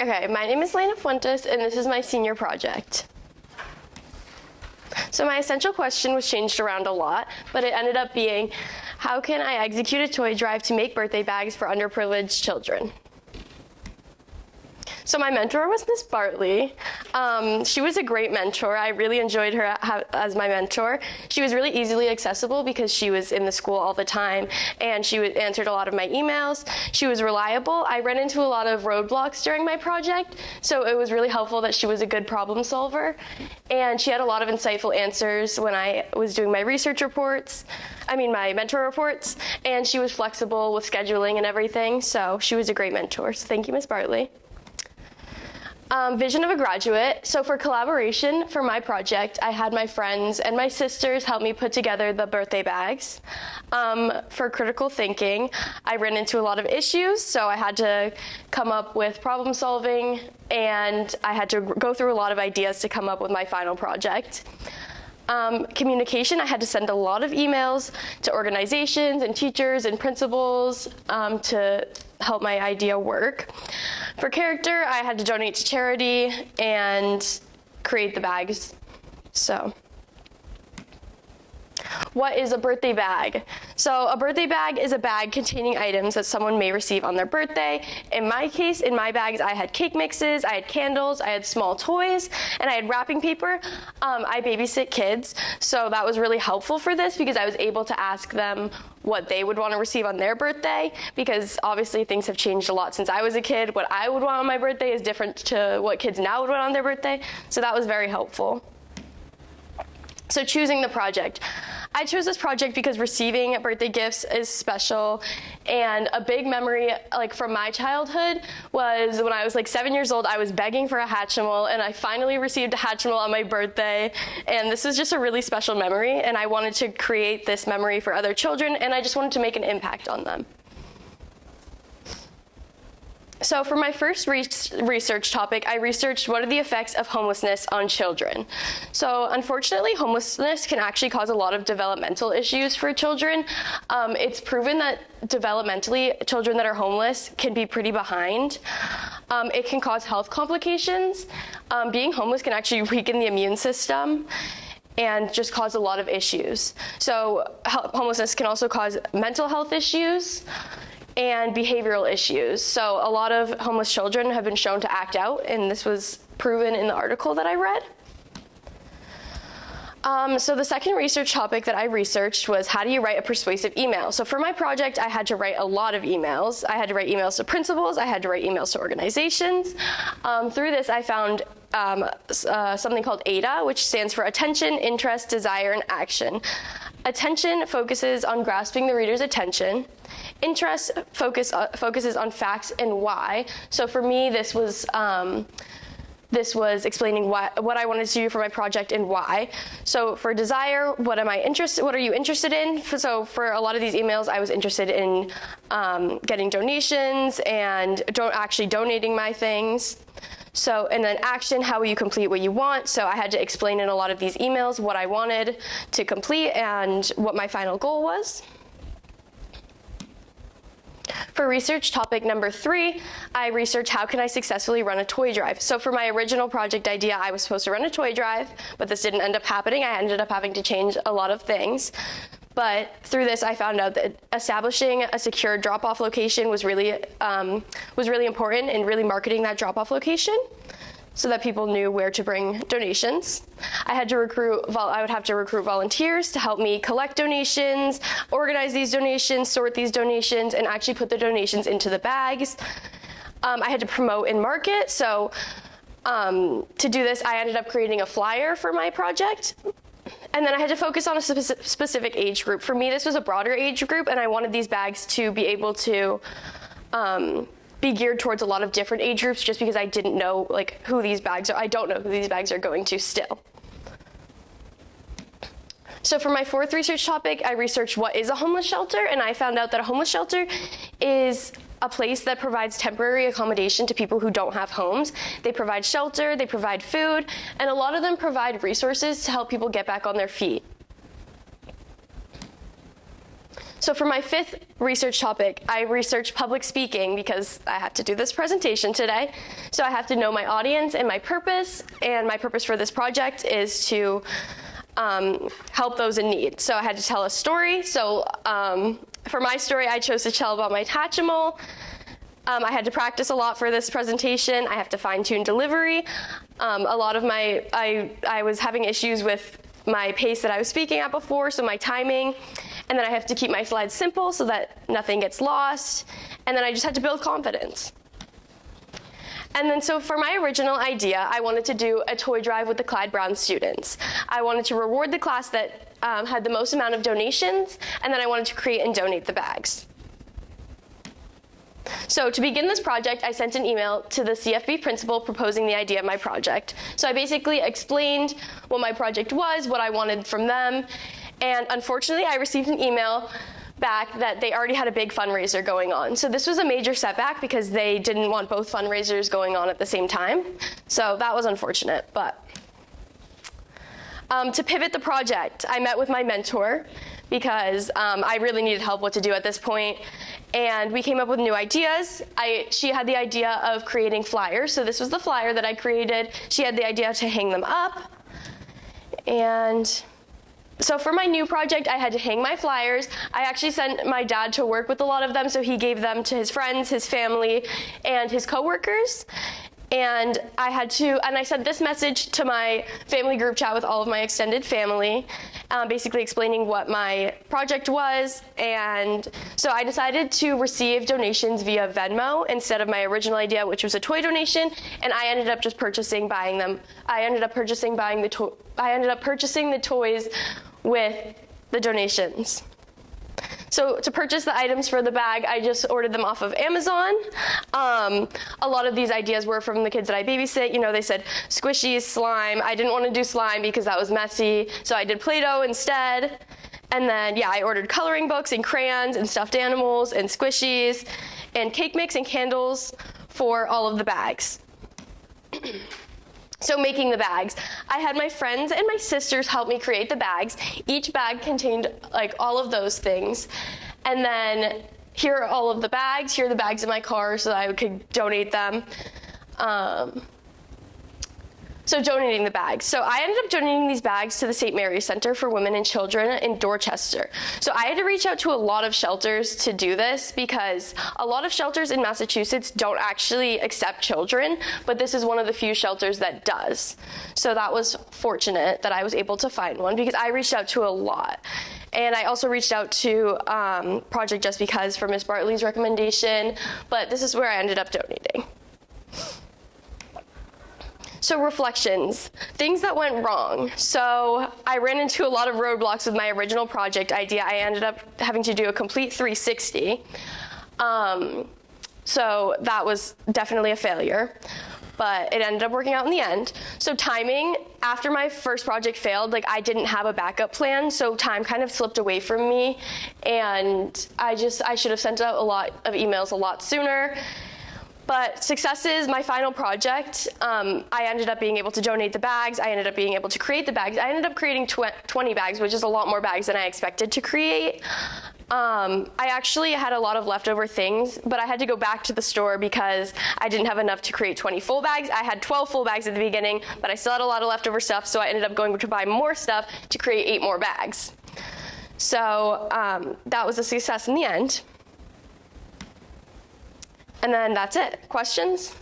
Okay, my name is Leyna Fuentes, and this is my senior project. So my essential question was changed around a lot, but it ended up being, how can I execute a toy drive to make birthday bags for underprivileged children? So my mentor was Miss Bartley. She was a great mentor. I really enjoyed her as my mentor. She was really easily accessible because she was in the school all the time, and she answered a lot of my emails. She was reliable. I ran into a lot of roadblocks during my project, so it was really helpful that she was a good problem solver. And she had a lot of insightful answers when I was doing my my mentor reports, and she was flexible with scheduling and everything, so she was a great mentor. So thank you, Miss Bartley. Vision of a graduate. So for collaboration for my project, I had my friends and my sisters help me put together the birthday bags. For critical thinking, I ran into a lot of issues, so I had to come up with problem solving, and I had to go through a lot of ideas to come up with my final project. Communication, I had to send a lot of emails to organizations and teachers and principals to help my idea work. For character, I had to donate to charity and create the bags. So, what is a birthday bag? So a birthday bag is a bag containing items that someone may receive on their birthday. In my case, in my bags, I had cake mixes, I had candles, I had small toys, and I had wrapping paper. I babysit kids, so that was really helpful for this because I was able to ask them what they would want to receive on their birthday, because obviously things have changed a lot since I was a kid. What I would want on my birthday is different to what kids now would want on their birthday, so that was very helpful. So choosing the project. I chose this project because receiving birthday gifts is special, and a big memory from my childhood was when I was 7 years old. I was begging for a Hatchimal, and I finally received a Hatchimal on my birthday, and this was just a really special memory, and I wanted to create this memory for other children, and I just wanted to make an impact on them. So for my first research topic, I researched what are the effects of homelessness on children. So unfortunately, homelessness can actually cause a lot of developmental issues for children. It's proven that developmentally, children that are homeless can be pretty behind. It can cause health complications. Being homeless can actually weaken the immune system and just cause a lot of issues. So homelessness can also cause mental health issues and behavioral issues. So a lot of homeless children have been shown to act out, and this was proven in the article that I read. So the second research topic that I researched was how do you write a persuasive email? So for my project, I had to write a lot of emails. I had to write emails to principals, I had to write emails to organizations. Through this, I found something called ADA, which stands for attention, interest, desire, and action. Attention focuses on grasping the reader's attention. Interest focuses on facts and why. So for me, this was explaining what I wanted to do for my project and why. So for desire, what are you interested in? So for a lot of these emails, I was interested in getting donations and actually donating my things. So, and then action, how will you complete what you want? So I had to explain in a lot of these emails what I wanted to complete and what my final goal was. For research topic number 3, I researched how can I successfully run a toy drive. So for my original project idea, I was supposed to run a toy drive, but this didn't end up happening. I ended up having to change a lot of things. But through this, I found out that establishing a secure drop-off location was really important, and really marketing that drop-off location so that people knew where to bring donations. I would have to recruit volunteers to help me collect donations, organize these donations, sort these donations, and actually put the donations into the bags. I had to promote and market. So to do this, I ended up creating a flyer for my project. And then I had to focus on a specific age group. For me, this was a broader age group, and I wanted these bags to be able to be geared towards a lot of different age groups, just because I didn't know who these bags are. I don't know who these bags are going to still. So for my fourth research topic, I researched what is a homeless shelter, and I found out that a homeless shelter is a place that provides temporary accommodation to people who don't have homes. They provide shelter, they provide food, and a lot of them provide resources to help people get back on their feet. So for my 5th research topic, I researched public speaking because I have to do this presentation today. So I have to know my audience and my purpose for this project is to help those in need. So I had to tell a story. So for my story, I chose to tell about my Hatchimal. I had to practice a lot for this presentation. I have to fine-tune delivery. A lot of I was having issues with my pace that I was speaking at before, so my timing. And then I have to keep my slides simple so that nothing gets lost. And then I just had to build confidence. And then so for my original idea, I wanted to do a toy drive with the Clyde Brown students. I wanted to reward the class that had the most amount of donations, and then I wanted to create and donate the bags. So to begin this project, I sent an email to the CFB principal proposing the idea of my project. So I basically explained what my project was, what I wanted from them, and unfortunately I received an email back that they already had a big fundraiser going on. So this was a major setback because they didn't want both fundraisers going on at the same time. So that was unfortunate, but to pivot the project, I met with my mentor because I really needed help what to do at this point. And we came up with new ideas. She had the idea of creating flyers. So this was the flyer that I created. She had the idea to hang them up. And so for my new project, I had to hang my flyers. I actually sent my dad to work with a lot of them, so he gave them to his friends, his family, and his coworkers. And I sent this message to my family group chat with all of my extended family, basically explaining what my project was. And so I decided to receive donations via Venmo instead of my original idea, which was a toy donation. And I ended up just buying them. I ended up purchasing the toys with the donations. So to purchase the items for the bag, I just ordered them off of Amazon. A lot of these ideas were from the kids that I babysit. You know, they said squishies, slime. I didn't want to do slime because that was messy, so I did Play-Doh instead. And then, yeah, I ordered coloring books and crayons and stuffed animals and squishies and cake mix and candles for all of the bags. So making the bags. I had my friends and my sisters help me create the bags. Each bag contained like all of those things. And then here are all of the bags. Here are the bags in my car so that I could donate them. So donating the bags. So I ended up donating these bags to the St. Mary's Center for Women and Children in Dorchester. So I had to reach out to a lot of shelters to do this because a lot of shelters in Massachusetts don't actually accept children, but this is one of the few shelters that does. So that was fortunate that I was able to find one because I reached out to a lot. And I also reached out to Project Just Because for Miss Bartley's recommendation, but this is where I ended up donating. So reflections, things that went wrong. So I ran into a lot of roadblocks with my original project idea. I ended up having to do a complete 360. So that was definitely a failure, but it ended up working out in the end. So timing, after my first project failed, like I didn't have a backup plan, so time kind of slipped away from me, and I should have sent out a lot of emails a lot sooner. But successes, my final project, I ended up being able to donate the bags. I ended up being able to create the bags. I ended up creating 20 bags, which is a lot more bags than I expected to create. I actually had a lot of leftover things, but I had to go back to the store because I didn't have enough to create 20 full bags. I had 12 full bags at the beginning, but I still had a lot of leftover stuff, so I ended up going to buy more stuff to create 8 more bags. So that was a success in the end. And then that's it. Questions?